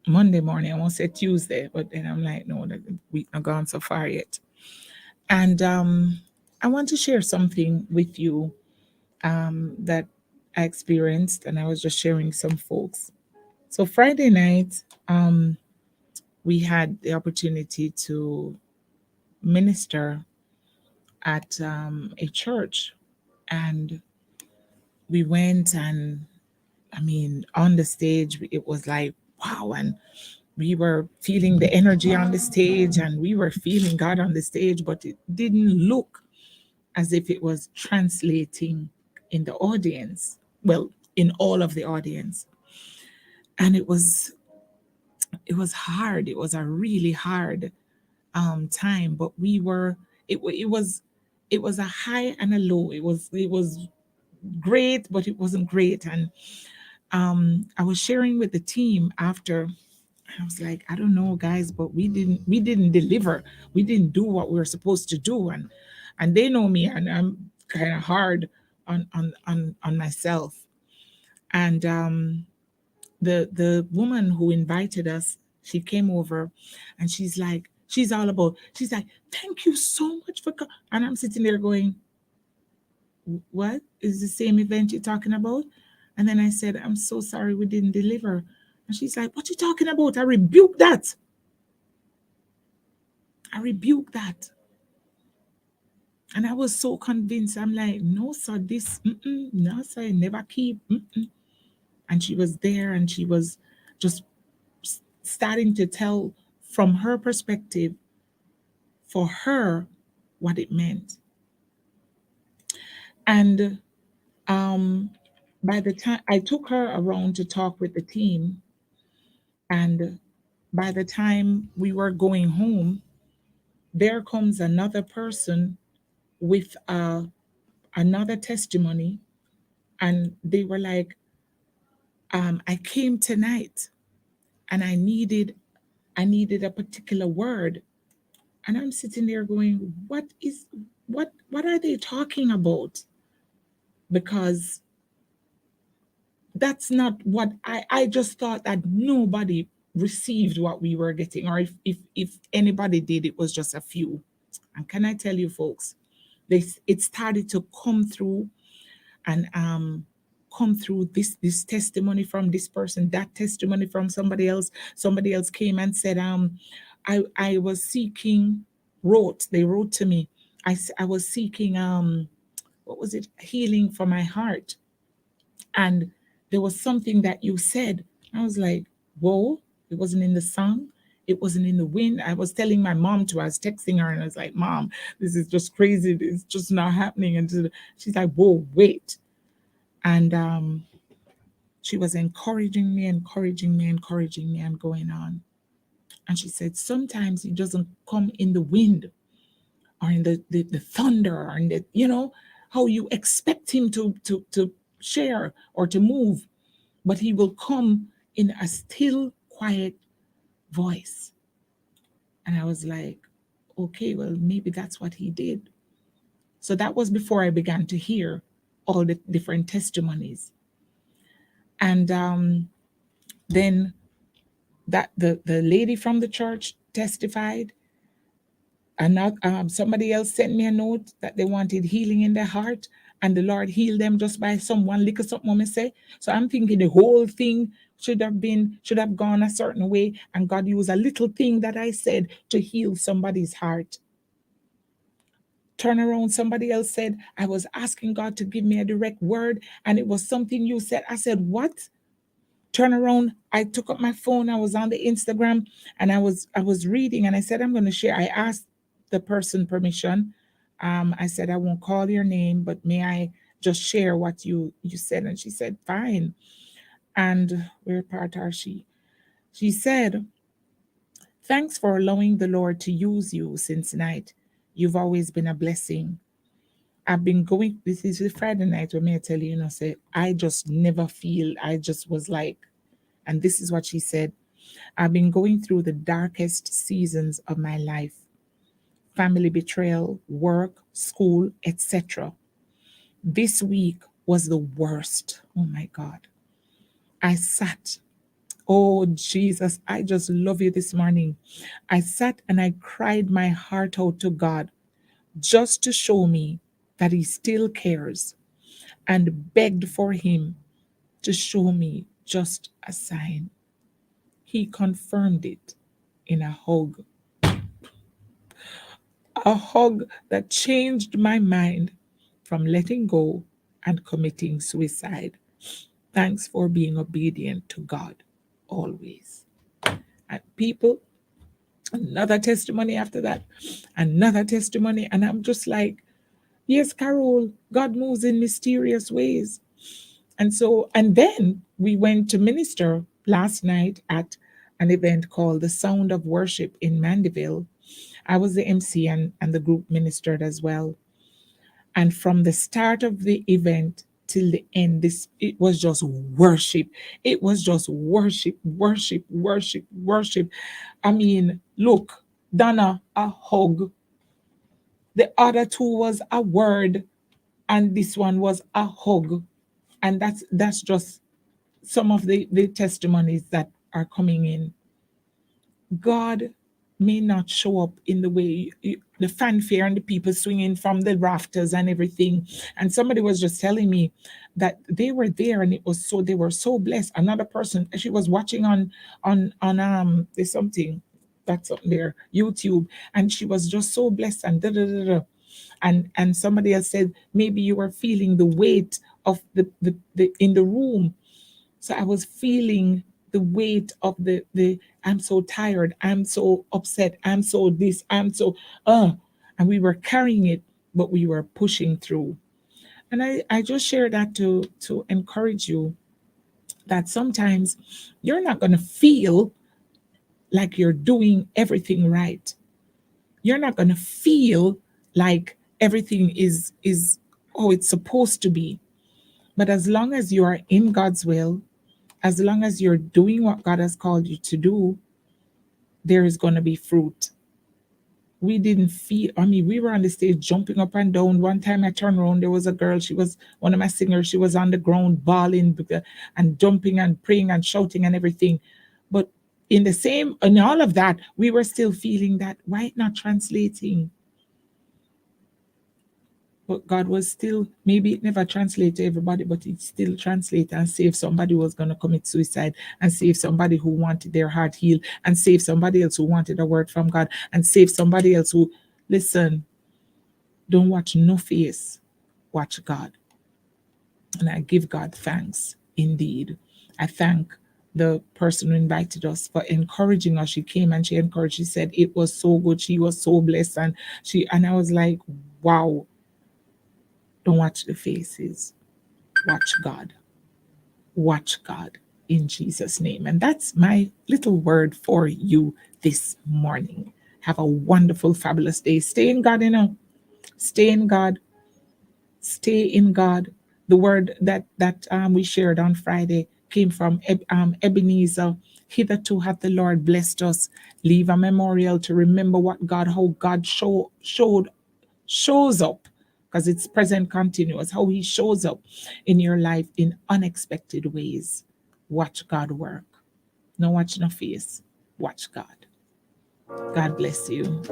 Monday morning. I won't say Tuesday, but then I'm like, no, the week not gone so far yet. And I want to share something with you that I experienced, and I was just sharing some folks. So Friday night, um, we had the opportunity to minister at a church, and we went, and I mean, on the stage, it was like, wow. And we were feeling the energy on the stage, and we were feeling God on the stage, but it didn't look as if it was translating in the audience. Well, in all of the audience. And it was hard. It was a really hard time, but we were, it was a high and a low. It was great, but it wasn't great. And I was sharing with the team after. I was like, I don't know, guys, but we didn't deliver. We didn't do what we were supposed to do, and they know me, and I'm kind of hard on myself. And the woman who invited us, she came over, and she's like, thank you so much for and I'm sitting there going, what is the same event you're talking about? And then I said, I'm so sorry we didn't deliver. And she's like, what you talking about? I rebuke that. I rebuke that. And I was so convinced. I'm like, no, sir, no, sir, never keep. And she was there, and she was just starting to tell from her perspective for her what it meant. And um, by the time I took her around to talk with the team, and by the time we were going home, there comes another person with another testimony, and they were like, I came tonight, and I needed a particular word. And I'm sitting there going, what are they talking about? Because that's not what I just thought that nobody received what we were getting, or if anybody did, it was just a few. And can I tell you, folks, it started to come through, and come through this testimony from this person, that testimony from somebody else. Somebody else came and said, I was seeking, they wrote to me, I was seeking, what was it, healing for my heart. And there was something that you said. I was like, whoa, it wasn't in the song. It wasn't in the wind. I was telling my mom I was texting her, and I was like, Mom, this is just crazy. It's just not happening. And she's like, whoa, wait. And she was encouraging me, encouraging me, encouraging me, and going on. And she said, sometimes it doesn't come in the wind, or in the thunder, or in the, how you expect him to share or to move, but he will come in a still, quiet voice. And I was like, okay, well, maybe that's what he did. So that was before I began to hear all the different testimonies. And then that the lady from the church testified. And not, somebody else sent me a note that they wanted healing in their heart, and the Lord healed them just by someone lick of something, say. So I'm thinking the whole thing should have gone a certain way, and God used a little thing that I said to heal somebody's heart. Turn around, somebody else said, I was asking God to give me a direct word, and it was something you said. I said, what? Turn around, I took up my phone, I was on the Instagram, and I was reading, and I said, I'm going to share. I asked the person permission. I said, I won't call your name, but may I just share what you said? And she said, fine. And where part are she? She said, thanks for allowing the Lord to use you since night. You've always been a blessing. I've been going, this is the Friday night where may I tell you, say, I just never feel, I just was like, and this is what she said, I've been going through the darkest seasons of my life: family betrayal, work, school, etc. This week was the worst. Oh my God. I sat Oh, Jesus, I just love you this morning. I sat and I cried my heart out to God just to show me that He still cares, and begged for Him to show me just a sign. He confirmed it in a hug that changed my mind from letting go and committing suicide. Thanks for being obedient to God always. And people, another testimony after that, another testimony. And I'm just like, yes, Carol, God moves in mysterious ways. And so, and then we went to minister last night at an event called The Sound of Worship in Mandeville. I was the MC, and the group ministered as well. And from the start of the event till the end, this it was just worship. It was just worship, worship, worship, worship. I mean, look, Donna, a hug. The other two was a word, and this one was a hug. And that's just some of the testimonies that are coming in. God may not show up in the way the fanfare and the people swinging from the rafters and everything. And somebody was just telling me that they were there and it was so they were so blessed. Another person, she was watching on there's something that's up there, YouTube, and she was just so blessed and da da da da. And somebody else said maybe you were feeling the weight of the in the room. So I was feeling the weight of the I'm so tired, I'm so upset, I'm so this, I'm so and we were carrying it, but we were pushing through. And I just share that to encourage you that sometimes you're not gonna feel like you're doing everything right. You're not gonna feel like everything is oh it's supposed to be. But as long as you are in God's will, as long as you're doing what God has called you to do, there is going to be fruit. We didn't feel, I mean, we were on the stage jumping up and down. One time I turned around, there was a girl, she was one of my singers, she was on the ground bawling and jumping and praying and shouting and everything. But in all of that, we were still feeling that, why it not translating? But God was still, maybe it never translated to everybody, but it still translated and saved somebody who was going to commit suicide, and save somebody who wanted their heart healed, and save somebody else who wanted a word from God, and save somebody else who, listen, don't watch no face, watch God. And I give God thanks indeed. I thank the person who invited us for encouraging us. She came and she encouraged, she said it was so good. She was so blessed. And I was like, wow, don't watch the faces. Watch God. Watch God in Jesus' name. And that's my little word for you this morning. Have a wonderful, fabulous day. Stay in God, Stay in God. Stay in God. The word that we shared on Friday came from Ebenezer. Hitherto hath the Lord blessed us. Leave a memorial to remember how God shows up, because it's present continuous, how He shows up in your life in unexpected ways. Watch God work. No watch no face. Watch God. God bless you.